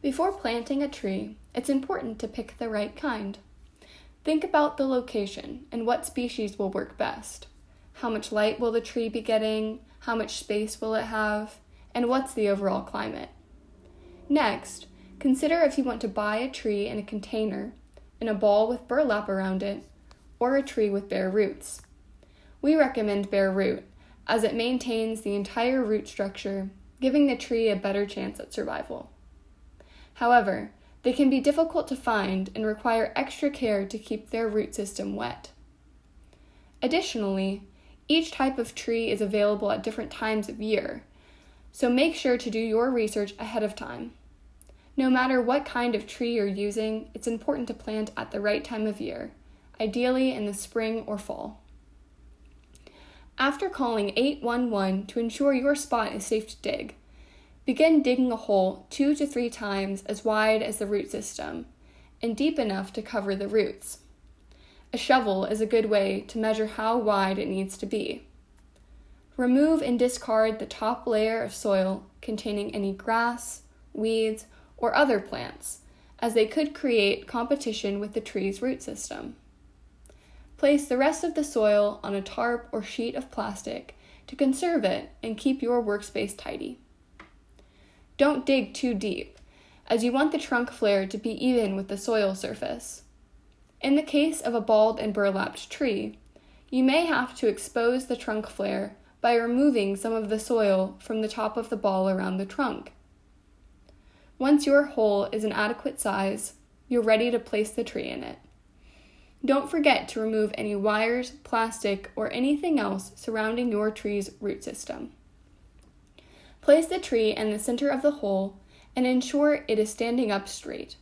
Before planting a tree, it's important to pick the right kind. Think about the location and what species will work best. How much light will the tree be getting? How much space will it have? And what's the overall climate? Next, consider if you want to buy a tree in a container, in a ball with burlap around it, or a tree with bare roots. We recommend bare root, as it maintains the entire root structure, giving the tree a better chance at survival. However, they can be difficult to find and require extra care to keep their root system wet. Additionally, each type of tree is available at different times of year, so make sure to do your research ahead of time. No matter what kind of tree you're using, it's important to plant at the right time of year, ideally in the spring or fall. After calling 811 to ensure your spot is safe to dig, begin digging a hole 2 to 3 times as wide as the root system and deep enough to cover the roots. A shovel is a good way to measure how wide it needs to be. Remove and discard the top layer of soil containing any grass, weeds, or other plants, as they could create competition with the tree's root system. Place the rest of the soil on a tarp or sheet of plastic to conserve it and keep your workspace tidy. Don't dig too deep, as you want the trunk flare to be even with the soil surface. In the case of a bald and burlapped tree, you may have to expose the trunk flare by removing some of the soil from the top of the ball around the trunk. Once your hole is an adequate size, you're ready to place the tree in it. Don't forget to remove any wires, plastic, or anything else surrounding your tree's root system. Place the tree in the center of the hole and ensure it is standing up straight.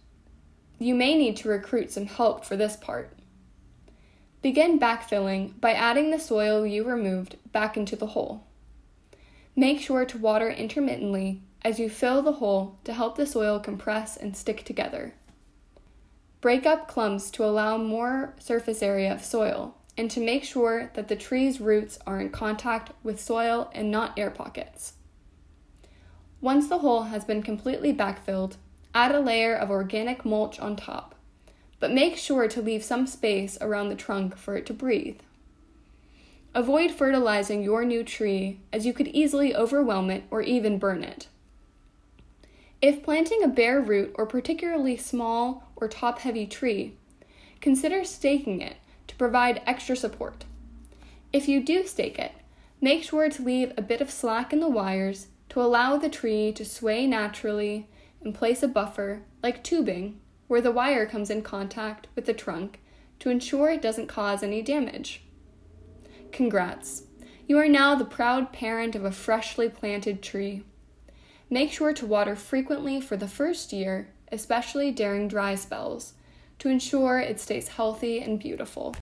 You may need to recruit some help for this part. Begin backfilling by adding the soil you removed back into the hole. Make sure to water intermittently as you fill the hole to help the soil compress and stick together. Break up clumps to allow more surface area of soil and to make sure that the tree's roots are in contact with soil and not air pockets. Once the hole has been completely backfilled, add a layer of organic mulch on top, but make sure to leave some space around the trunk for it to breathe. Avoid fertilizing your new tree, as you could easily overwhelm it or even burn it. If planting a bare root or particularly small or top-heavy tree, consider staking it to provide extra support. If you do stake it, make sure to leave a bit of slack in the wires to allow the tree to sway naturally and place a buffer, like tubing, where the wire comes in contact with the trunk to ensure it doesn't cause any damage. Congrats! You are now the proud parent of a freshly planted tree. Make sure to water frequently for the first year, especially during dry spells, to ensure it stays healthy and beautiful.